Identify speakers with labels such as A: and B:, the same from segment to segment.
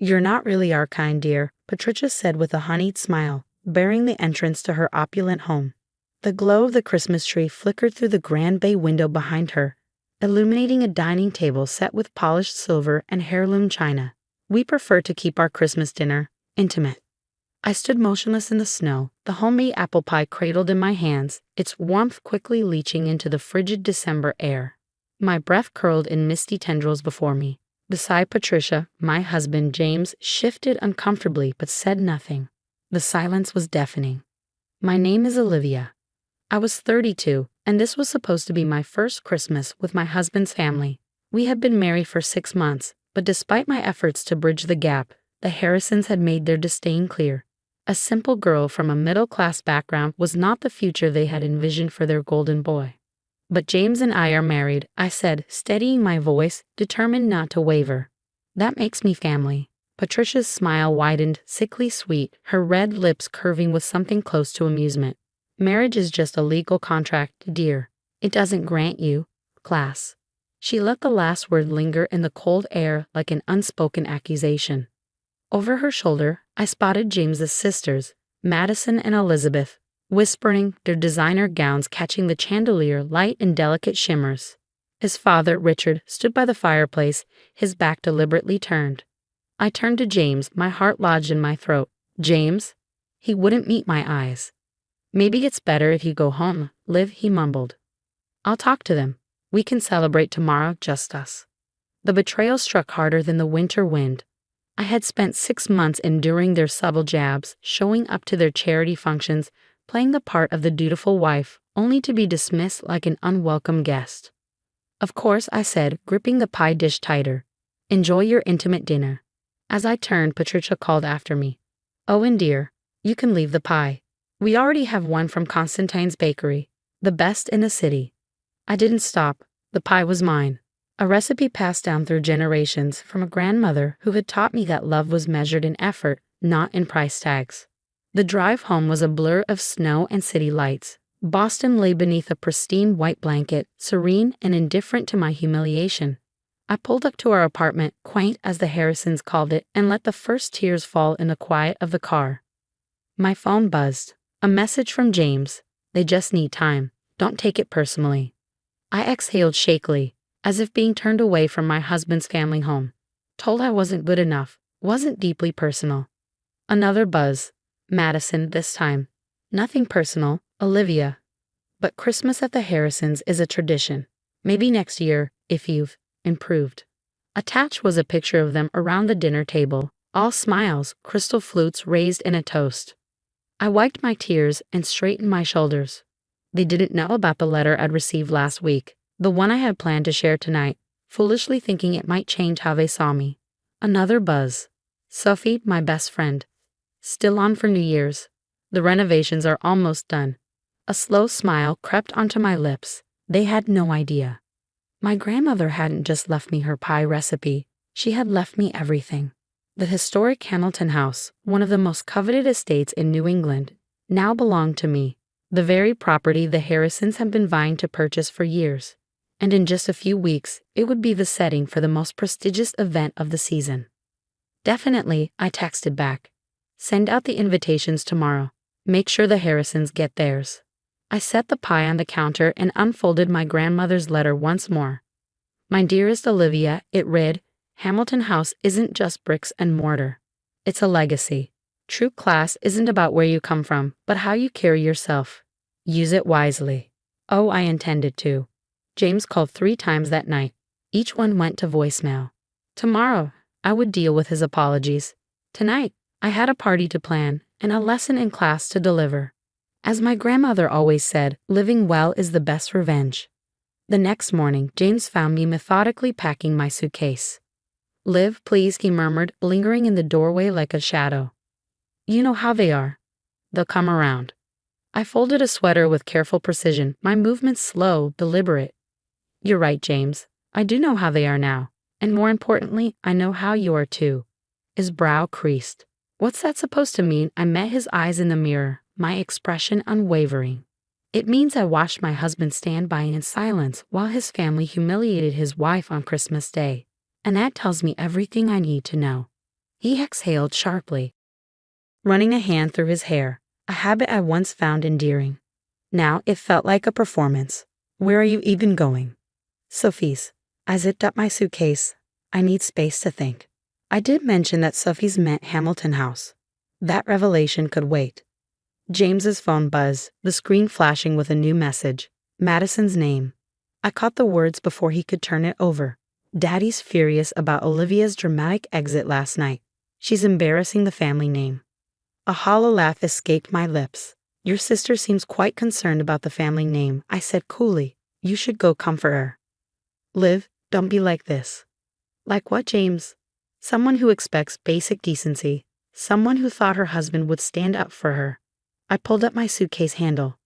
A: "You're not really our kind, dear," Patricia said with a honeyed smile, bearing the entrance to her opulent home. The glow of the Christmas tree flickered through the grand bay window behind her, illuminating a dining table set with polished silver and heirloom china. "We prefer to keep our Christmas dinner intimate." I stood motionless in the snow, the homemade apple pie cradled in my hands, its warmth quickly leaching into the frigid December air. My breath curled in misty tendrils before me. Beside Patricia, my husband James shifted uncomfortably but said nothing. The silence was deafening. "My name is Olivia." I was 32, and this was supposed to be my first Christmas with my husband's family. We had been married for 6 months, but despite my efforts to bridge the gap, the Harrisons had made their disdain clear. A simple girl from a middle-class background was not the future they had envisioned for their golden boy. "But James and I are married," I said, steadying my voice, determined not to waver. "That makes me family." Patricia's smile widened, sickly sweet, her red lips curving with something close to amusement. "Marriage is just a legal contract, dear. It doesn't grant you class." She let the last word linger in the cold air like an unspoken accusation. Over her shoulder, I spotted James's sisters, Madison and Elizabeth, whispering, their designer gowns catching the chandelier light in delicate shimmers. His father, Richard, stood by the fireplace, his back deliberately turned. I turned to James, my heart lodged in my throat. "James?" He wouldn't meet my eyes. "Maybe it's better if you go home, Liv," he mumbled. "I'll talk to them. We can celebrate tomorrow, just us." The betrayal struck harder than the winter wind. I had spent 6 months enduring their subtle jabs, showing up to their charity functions, playing the part of the dutiful wife, only to be dismissed like an unwelcome guest. "Of course," I said, gripping the pie dish tighter. "Enjoy your intimate dinner." As I turned, Patricia called after me. "Owen dear, you can leave the pie. We already have one from Constantine's bakery, the best in the city." I didn't stop. The pie was mine. A recipe passed down through generations from a grandmother who had taught me that love was measured in effort, not in price tags. The drive home was a blur of snow and city lights. Boston lay beneath a pristine white blanket, serene and indifferent to my humiliation. I pulled up to our apartment, quaint as the Harrisons called it, and let the first tears fall in the quiet of the car. My phone buzzed. A message from James. "They just need time. Don't take it personally." I exhaled shakily, as if being turned away from my husband's family home. Told I wasn't good enough, wasn't deeply personal. Another buzz. Madison this time. "Nothing personal, Olivia. But Christmas at the Harrisons is a tradition. Maybe next year, if you've improved." Attached was a picture of them around the dinner table, all smiles, crystal flutes raised in a toast. I wiped my tears and straightened my shoulders. They didn't know about the letter I'd received last week, the one I had planned to share tonight, foolishly thinking it might change how they saw me. Another buzz. "Sophie, my best friend. Still on for New Year's. The renovations are almost done." A slow smile crept onto my lips. They had no idea. My grandmother hadn't just left me her pie recipe. She had left me everything. The historic Hamilton House, one of the most coveted estates in New England, now belonged to me. The very property the Harrisons had been vying to purchase for years. And in just a few weeks, it would be the setting for the most prestigious event of the season. "Definitely," I texted back. "Send out the invitations tomorrow. Make sure the Harrisons get theirs." I set the pie on the counter and unfolded my grandmother's letter once more. "My dearest Olivia," it read, "Hamilton House isn't just bricks and mortar. It's a legacy. True class isn't about where you come from, but how you carry yourself. Use it wisely." Oh, I intended to. James called 3 times that night. Each one went to voicemail. Tomorrow, I would deal with his apologies. Tonight, I had a party to plan and a lesson in class to deliver. As my grandmother always said, living well is the best revenge. The next morning, James found me methodically packing my suitcase. "Liv, please," he murmured, lingering in the doorway like a shadow. "You know how they are. They'll come around." I folded a sweater with careful precision, my movements slow, deliberate. "You're right, James. I do know how they are now. And more importantly, I know how you are too." His brow creased. What's that supposed to mean? I met his eyes in the mirror, my expression unwavering. "It means I watched my husband stand by in silence while his family humiliated his wife on Christmas Day. And that tells me everything I need to know." He exhaled sharply, running a hand through his hair, a habit I once found endearing. Now it felt like a performance. Where are you even going? Sophie's. I zipped up my suitcase. I need space to think. I did mention that Sophie's meant Hamilton House. That revelation could wait. James's phone buzzed, the screen flashing with a new message. Madison's name. I caught the words before he could turn it over. Daddy's furious about Olivia's dramatic exit last night. She's embarrassing the family name. A hollow laugh escaped my lips. Your sister seems quite concerned about the family name, I said coolly. You should go comfort her. Liv, don't be like this. Like what, James? Someone who expects basic decency. Someone who thought her husband would stand up for her. I pulled up my suitcase handle.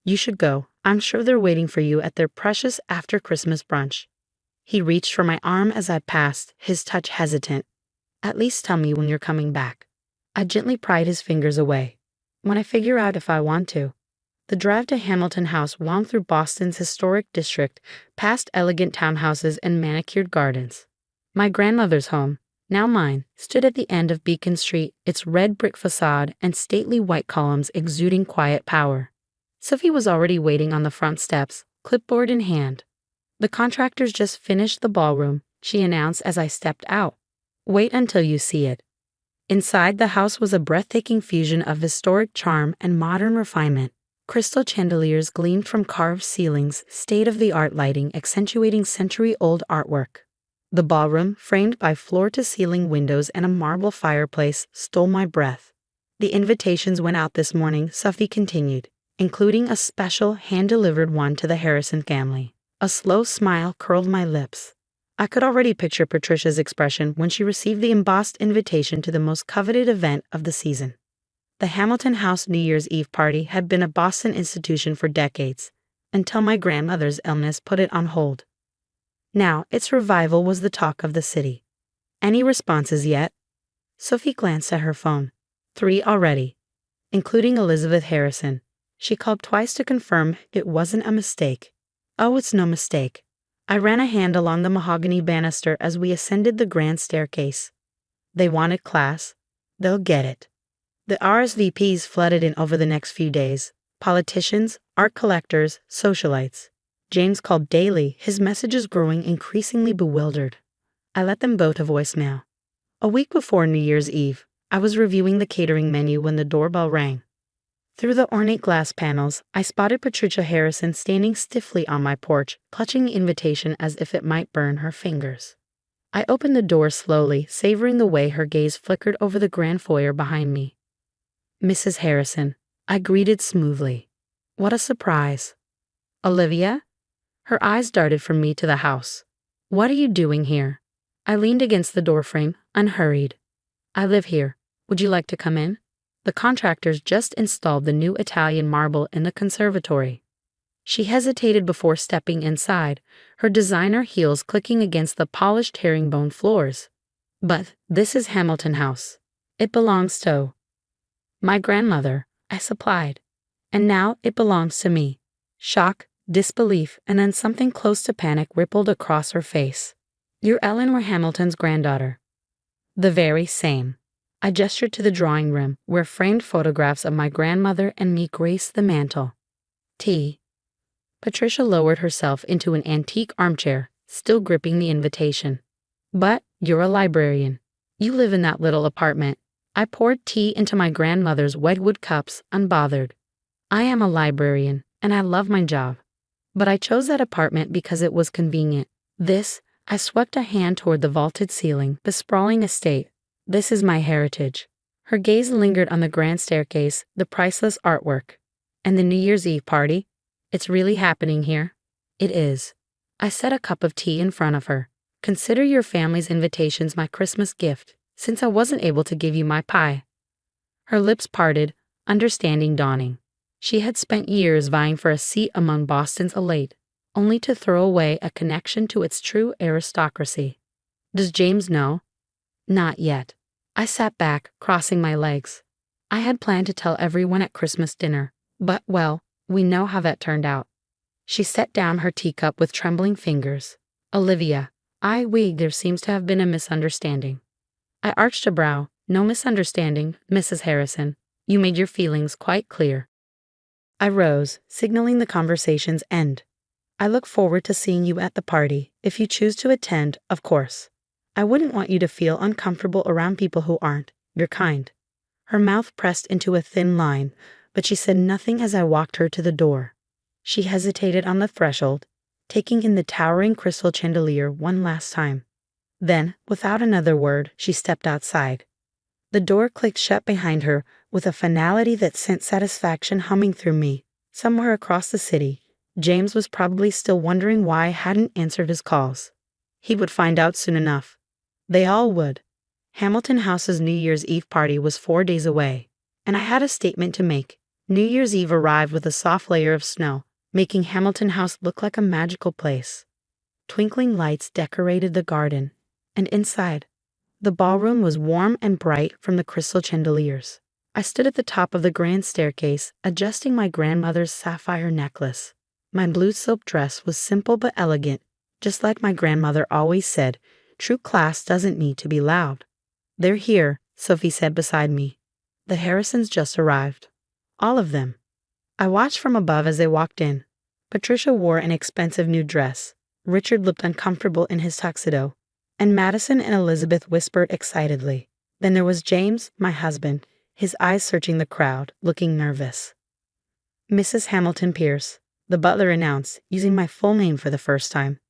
A: You should go. I'm sure they're waiting for you at their precious after-Christmas brunch. He reached for my arm as I passed, his touch hesitant. At least tell me when you're coming back. I gently pried his fingers away. When I figure out if I want to. The drive to Hamilton House wound through Boston's historic district, past elegant townhouses and manicured gardens. My grandmother's home, now mine, stood at the end of Beacon Street, its red brick facade and stately white columns exuding quiet power. Sophie was already waiting on the front steps, clipboard in hand. The contractors just finished the ballroom, she announced as I stepped out. Wait until you see it. Inside, the house was a breathtaking fusion of historic charm and modern refinement. Crystal chandeliers gleamed from carved ceilings, state-of-the-art lighting accentuating century-old artwork. The ballroom, framed by floor-to-ceiling windows and a marble fireplace, stole my breath. The invitations went out this morning, Sophie continued, including a special hand-delivered one to the Harrison family. A slow smile curled my lips. I could already picture Patricia's expression when she received the embossed invitation to the most coveted event of the season. The Hamilton House New Year's Eve party had been a Boston institution for decades, until my grandmother's illness put it on hold. Now, its revival was the talk of the city. Any responses yet? Sophie glanced at her phone. 3 already, including Elizabeth Harrison. She called twice to confirm it wasn't a mistake. Oh, it's no mistake. I ran a hand along the mahogany banister as we ascended the grand staircase. They wanted class. They'll get it. The RSVPs flooded in over the next few days. Politicians, art collectors, socialites. James called daily, his messages growing increasingly bewildered. I let them go to voicemail. A week before New Year's Eve, I was reviewing the catering menu when the doorbell rang. Through the ornate glass panels, I spotted Patricia Harrison standing stiffly on my porch, clutching the invitation as if it might burn her fingers. I opened the door slowly, savoring the way her gaze flickered over the grand foyer behind me. Mrs. Harrison, I greeted smoothly. What a surprise. Olivia? Her eyes darted from me to the house. What are you doing here? I leaned against the doorframe, unhurried. I live here. Would you like to come in? The contractors just installed the new Italian marble in the conservatory. She hesitated before stepping inside, her designer heels clicking against the polished herringbone floors. But this is Hamilton House. It belongs to my grandmother, I supplied. And now it belongs to me. Shock, disbelief, and then something close to panic rippled across her face. You're Eleanor Hamilton's granddaughter. The very same. I gestured to the drawing room, where framed photographs of my grandmother and me graced the mantel. Tea. Patricia lowered herself into an antique armchair, still gripping the invitation. But you're a librarian. You live in that little apartment. I poured tea into my grandmother's whitewood cups, unbothered. I am a librarian, and I love my job. But I chose that apartment because it was convenient. I swept a hand toward the vaulted ceiling, the sprawling estate. This is my heritage. Her gaze lingered on the grand staircase, the priceless artwork. And the New Year's Eve party? It's really happening here? It is. I set a cup of tea in front of her. Consider your family's invitations my Christmas gift, since I wasn't able to give you my pie. Her lips parted, understanding dawning. She had spent years vying for a seat among Boston's elite, only to throw away a connection to its true aristocracy. Does James know? Not yet. I sat back, crossing my legs. I had planned to tell everyone at Christmas dinner, but, well, we know how that turned out. She set down her teacup with trembling fingers. Olivia, there seems to have been a misunderstanding. I arched a brow. No misunderstanding, Mrs. Harrison. You made your feelings quite clear. I rose, signaling the conversation's end. I look forward to seeing you at the party, if you choose to attend, of course. I wouldn't want you to feel uncomfortable around people who aren't your kind. Her mouth pressed into a thin line, but she said nothing as I walked her to the door. She hesitated on the threshold, taking in the towering crystal chandelier one last time. Then, without another word, she stepped outside. The door clicked shut behind her with a finality that sent satisfaction humming through me. Somewhere across the city, James was probably still wondering why I hadn't answered his calls. He would find out soon enough. They all would. Hamilton House's New Year's Eve party was 4 days away, and I had a statement to make. New Year's Eve arrived with a soft layer of snow, making Hamilton House look like a magical place. Twinkling lights decorated the garden, and inside, the ballroom was warm and bright from the crystal chandeliers. I stood at the top of the grand staircase, adjusting my grandmother's sapphire necklace. My blue silk dress was simple but elegant, just like my grandmother always said, true class doesn't need to be loud. They're here, Sophie said beside me. The Harrisons just arrived. All of them. I watched from above as they walked in. Patricia wore an expensive new dress. Richard looked uncomfortable in his tuxedo, and Madison and Elizabeth whispered excitedly. Then there was James, my husband, his eyes searching the crowd, looking nervous. Mrs. Hamilton Pierce, the butler announced, using my full name for the first time.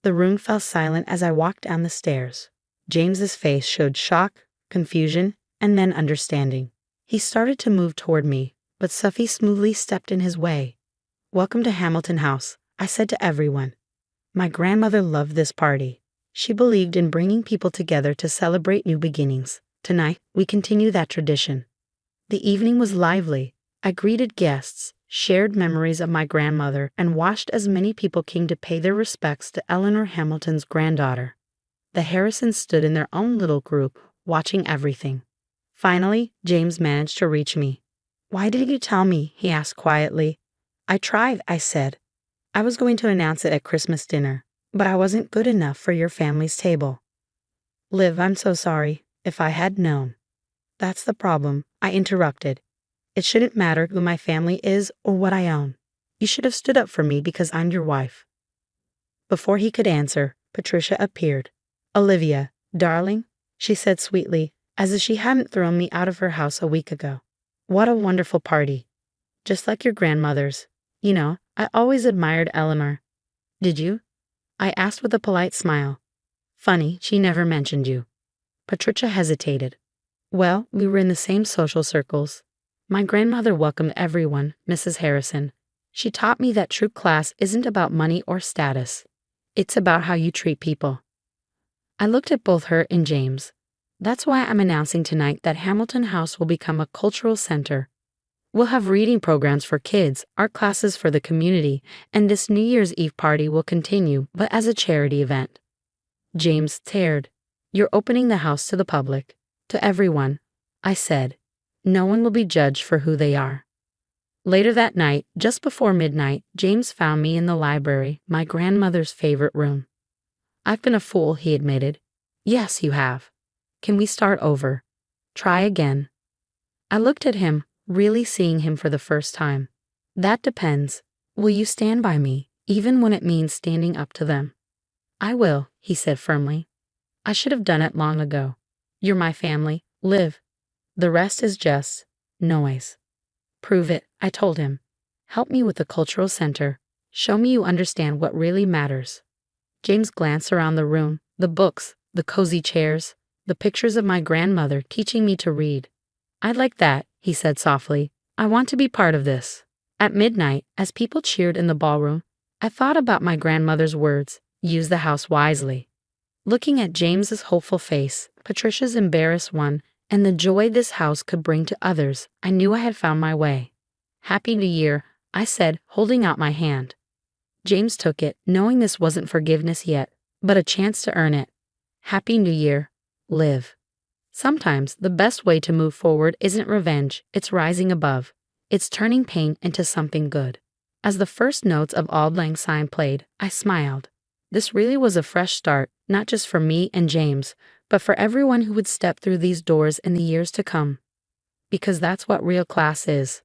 A: The room fell silent as I walked down the stairs. James's face showed shock, confusion, and then understanding. He started to move toward me, but Sophie smoothly stepped in his way. Welcome to Hamilton House, I said to everyone. My grandmother loved this party. She believed in bringing people together to celebrate new beginnings. Tonight, we continue that tradition. The evening was lively. I greeted guests, shared memories of my grandmother, and watched as many people came to pay their respects to Eleanor Hamilton's granddaughter. The Harrisons stood in their own little group, watching everything. Finally, James managed to reach me. Why didn't you tell me? He asked quietly. I tried, I said. I was going to announce it at Christmas dinner, but I wasn't good enough for your family's table. Liv, I'm so sorry. If I had known. That's the problem, I interrupted. It shouldn't matter who my family is or what I own. You should have stood up for me because I'm your wife. Before he could answer, Patricia appeared. Olivia, darling, she said sweetly, as if she hadn't thrown me out of her house a week ago. What a wonderful party. Just like your grandmother's. You know, I always admired Eleanor. Did you? I asked with a polite smile. Funny, she never mentioned you. Patricia hesitated. Well, we were in the same social circles. My grandmother welcomed everyone, Mrs. Harrison. She taught me that true class isn't about money or status. It's about how you treat people. I looked at both her and James. That's why I'm announcing tonight that Hamilton House will become a cultural center. We'll have reading programs for kids, art classes for the community, and this New Year's Eve party will continue, but as a charity event. James stared. You're opening the house to the public, to everyone, I said. No one will be judged for who they are. Later that night, just before midnight, James found me in the library, my grandmother's favorite room. I've been a fool, he admitted. Yes, you have. Can we start over? Try again. I looked at him, really seeing him for the first time. That depends. Will you stand by me, even when it means standing up to them? I will, he said firmly. I should have done it long ago. You're my family, Liv. The rest is just noise. Prove it, I told him. Help me with the cultural center. Show me you understand what really matters. James glanced around the room, the books, the cozy chairs, the pictures of my grandmother teaching me to read. I'd like that, he said softly. I want to be part of this. At midnight, as people cheered in the ballroom, I thought about my grandmother's words, use the house wisely. Looking at James's hopeful face, Patricia's embarrassed one, and the joy this house could bring to others, I knew I had found my way. Happy New Year, I said, holding out my hand. James took it, knowing this wasn't forgiveness yet, but a chance to earn it. Happy New Year, Liv. Sometimes the best way to move forward isn't revenge, it's rising above. It's turning pain into something good. As the first notes of Auld Lang Syne played, I smiled. This really was a fresh start, not just for me and James, but for everyone who would step through these doors in the years to come. Because that's what real class is.